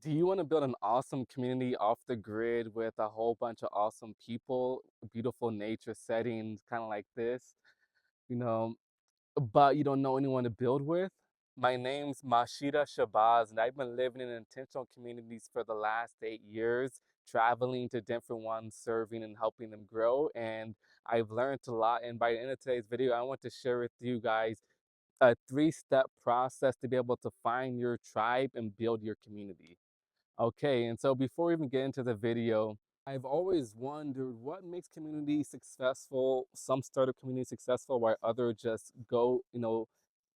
Do you want to build an awesome community off the grid with a whole bunch of awesome people, beautiful nature settings, kind of like this, you know, but you don't know anyone to build with? My name's Mashida Shabazz, and I've been living in intentional communities for the last 8 years, traveling to different ones, serving and helping them grow. And I've learned a lot. And by the end of today's video, I want to share with you guys a 3-step process to be able to find your tribe and build your community. Okay, and so before we even get into the video, I've always wondered what makes community successful. Some start a community successful while others just go,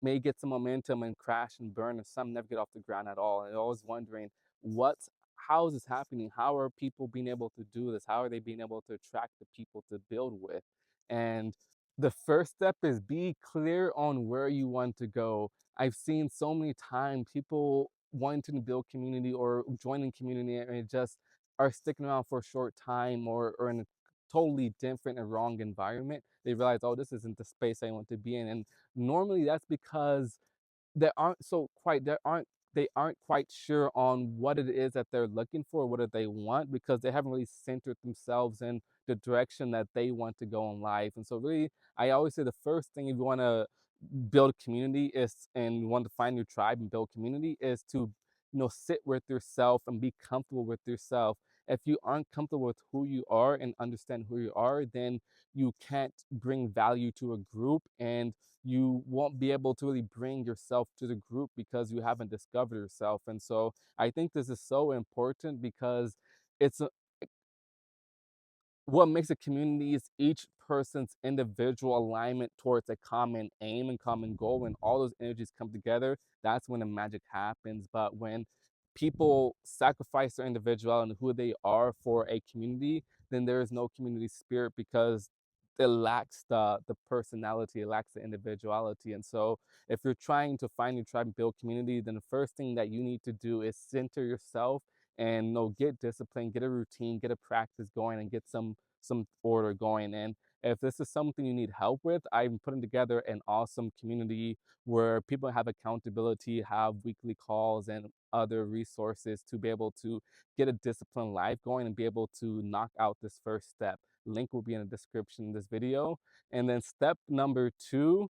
may get some momentum and crash and burn, and some never get off the ground at all. And I'm always wondering what's how is this happening? How are people being able to do this? How are they being able to attract the people to build with? And the first step is be clear on where you want to go. I've seen so many times people wanting to build community or joining community and just are sticking around for a short time or in a totally different and wrong environment. They realize, oh, this isn't the space I want to be in. And normally that's because they aren't quite sure on what it is that they're looking for, what do they want, because they haven't really centered themselves in the direction that they want to go in life. And so really, I always say the first thing if you want to build community is and you want to find your tribe and build community is to sit with yourself and be comfortable with yourself. If you aren't comfortable with who you are and understand who you are, then you can't bring value to a group, and you won't be able to really bring yourself to the group because you haven't discovered yourself. And so I think this is so important because it's what makes a community is each person's individual alignment towards a common aim and common goal. When all those energies come together, that's when the magic happens. But when people sacrifice their individuality and who they are for a community, then there is no community spirit because it lacks the personality, it lacks the individuality. And so if you're trying to find your tribe and build community, then the first thing that you need to do is center yourself and get discipline, get a routine, get a practice going, and get some order going. And if this is something you need help with, I'm putting together an awesome community where people have accountability, have weekly calls and other resources to be able to get a disciplined life going and be able to knock out this first step. Link will be in the description of this video. And then step number 2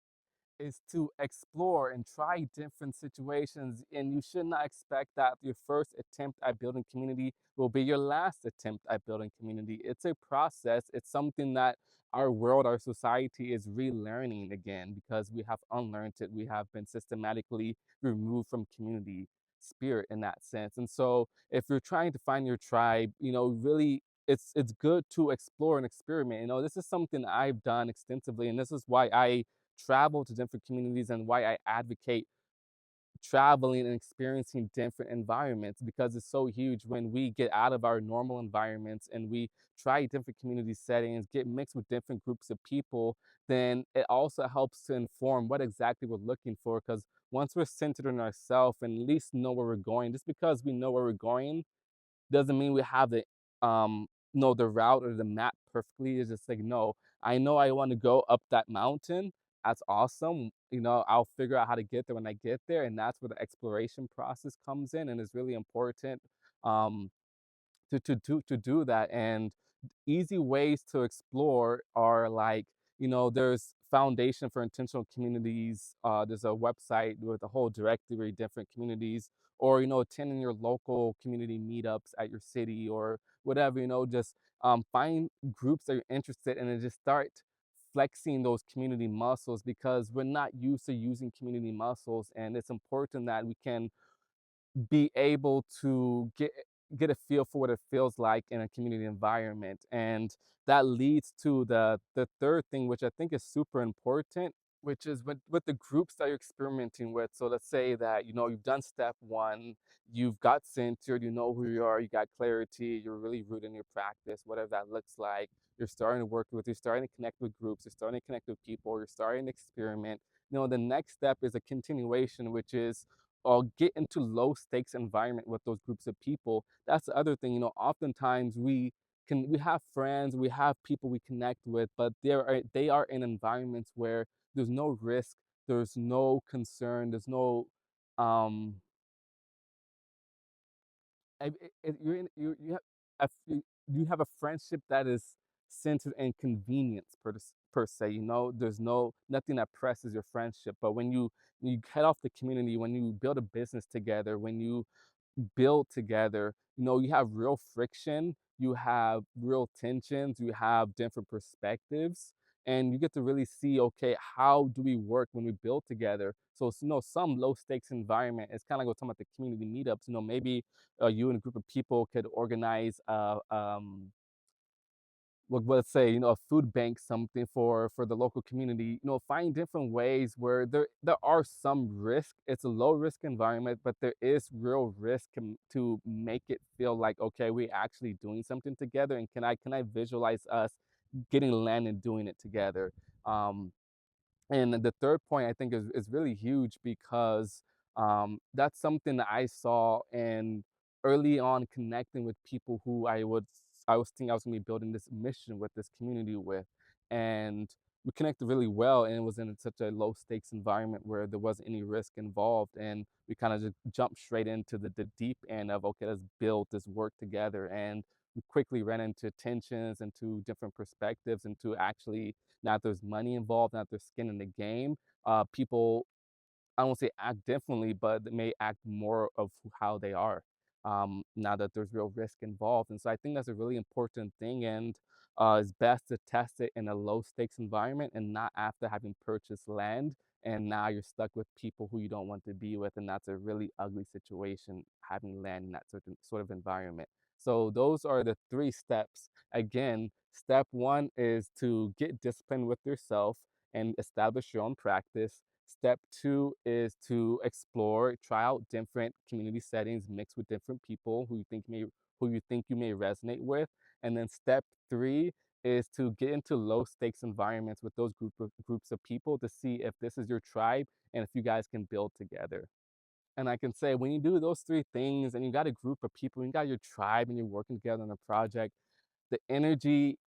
is to explore and try different situations. And you should not expect that your first attempt at building community will be your last attempt at building community. It's a process, it's something that our world, our society is relearning again because we have unlearned it. We have been systematically removed from community spirit in that sense. And so if you're trying to find your tribe, really it's good to explore and experiment. This is something I've done extensively, and this is why I travel to different communities and why I advocate traveling and experiencing different environments, because it's so huge when we get out of our normal environments and we try different community settings, get mixed with different groups of people. Then it also helps to inform what exactly we're looking for, because once we're centered in ourselves and at least know where we're going, just because we know where we're going doesn't mean we have the know the route or the map perfectly. It's just like, no, I know I want to go up that mountain. That's awesome. I'll figure out how to get there when I get there. And that's where the exploration process comes in. And it's really important um to do that. And easy ways to explore are like, there's Foundation for Intentional Communities. There's a website with a whole directory of different communities, or attending your local community meetups at your city or whatever. Just find groups that you're interested in and just start flexing those community muscles, because we're not used to using community muscles, and it's important that we can be able to get a feel for what it feels like in a community environment. And that leads to the third thing, which I think is super important, which is with the groups that you're experimenting with. So let's say that you've done step 1, you've got centered, you know who you are, you got clarity, you're really rooted in your practice, whatever that looks like. You're starting to work with, you're starting to connect with groups, you're starting to connect with people, you're starting to experiment. The next step is a continuation, which is or get into low stakes environment with those groups of people. That's the other thing. Oftentimes we have friends, we have people we connect with, but they are in environments where there's no risk, there's no concern, there's no um You have you have a friendship that is centered in convenience per se. You know, there's nothing that presses your friendship. But when you head off the community, when you build a business together, when you build together, you know, you have real friction, you have real tensions, you have different perspectives, and you get to really see, okay, how do we work when we build together? So, you know, some low stakes environment, it's kind of like we're talking about the community meetups, you know, maybe you and a group of people could organize let's say, you know, a food bank, something for the local community. You know, find different ways where there are some risk. It's a low risk environment, but there is real risk to make it feel like, okay, we're actually doing something together. And can I visualize us getting land and doing it together? um and the third point I think is really huge because that's something that I saw in early on connecting with people who I was thinking I was gonna be building this mission with this community with. And we connected really well, and it was in such a low stakes environment where there wasn't any risk involved, and we kind of just jumped straight into the deep end of, okay, let's build this work together. And we quickly ran into tensions, into different perspectives, into actually, now that there's money involved, now that there's skin in the game, people, I won't say act differently, but they may act more of how they are, now that there's real risk involved. And so I think that's a really important thing. And it's best to test it in a low stakes environment and not after having purchased land. And now you're stuck with people who you don't want to be with. And that's a really ugly situation, having land in that certain sort of environment. So those are the three steps. Again, step one is to get disciplined with yourself and establish your own practice. Step two is to explore, try out different community settings, mix with different people who you think you may resonate with. And then step three is to get into low stakes environments with those groups of people to see if this is your tribe and if you guys can build together. And I can say when you do those three things and you got a group of people, you got your tribe and you're working together on a project, the energy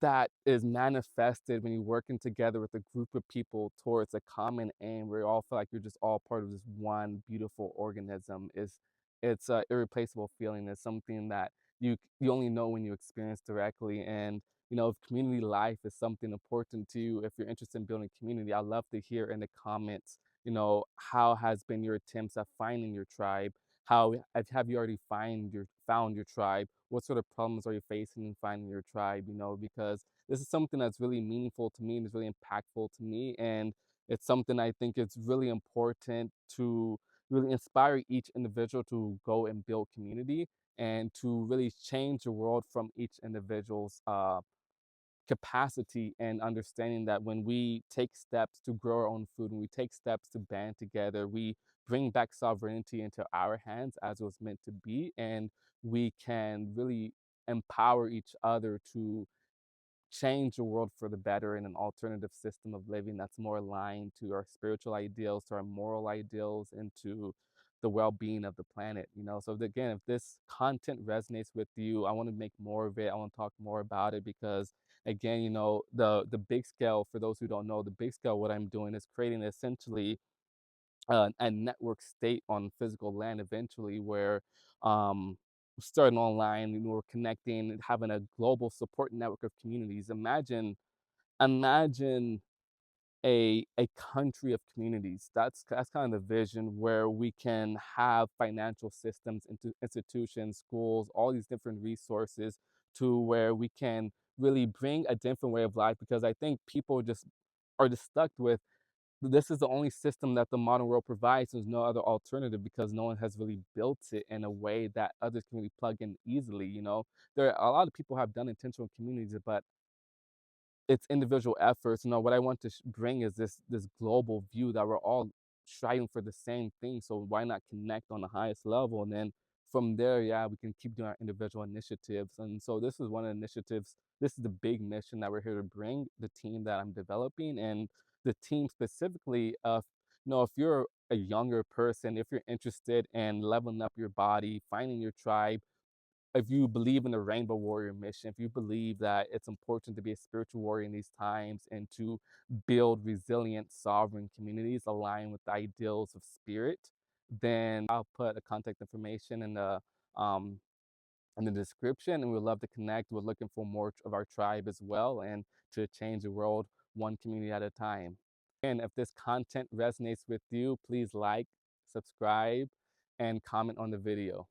that is manifested when you're working together with a group of people towards a common aim where you all feel like you're just all part of this one beautiful organism is, it's a irreplaceable feeling. It's something that you only know when you experience directly. And you know, if community life is something important to you, if you're interested in building community, I'd love to hear in the comments, you know, how has been your attempts at finding your tribe? How have you already found your tribe? What sort of problems are you facing in finding your tribe? You know, because this is something that's really meaningful to me and is really impactful to me. And it's something I think it's really important to really inspire each individual to go and build community and to really change the world from each individual's capacity, and understanding that when we take steps to grow our own food, when we take steps to band together, we bring back sovereignty into our hands as it was meant to be. And we can really empower each other to change the world for the better in an alternative system of living that's more aligned to our spiritual ideals, to our moral ideals, and to the well-being of the planet. You know, so again, if this content resonates with you, I want to make more of it. I want to talk more about it because, again, you know, the big scale, for those who don't know, the big scale, what I'm doing is creating essentially a network state on physical land eventually, where um, starting online, you know, we're connecting, having a global support network of communities. Imagine a country of communities. That's kind of the vision, where we can have financial systems, into institutions, schools, all these different resources, to where we can really bring a different way of life. Because I think people just are just stuck with, this is the only system that the modern world provides. There's no other alternative because no one has really built it in a way that others can really plug in easily. You know, there are a lot of people have done intentional communities, but it's individual efforts. You know, what I want to bring is this global view that we're all striving for the same thing. So why not connect on the highest level? And then from there, yeah, we can keep doing our individual initiatives. And so this is one of the initiatives. This is the big mission that we're here to bring, the team that I'm developing. And the team specifically of, you know, if you're a younger person, if you're interested in leveling up your body, finding your tribe, if you believe in the Rainbow Warrior mission, if you believe that it's important to be a spiritual warrior in these times and to build resilient, sovereign communities aligned with the ideals of spirit, then I'll put a contact information um, in the description, and we'd love to connect. We're looking for more of our tribe as well, and to change the world one community at a time. And if this content resonates with you, please like, subscribe, and comment on the video.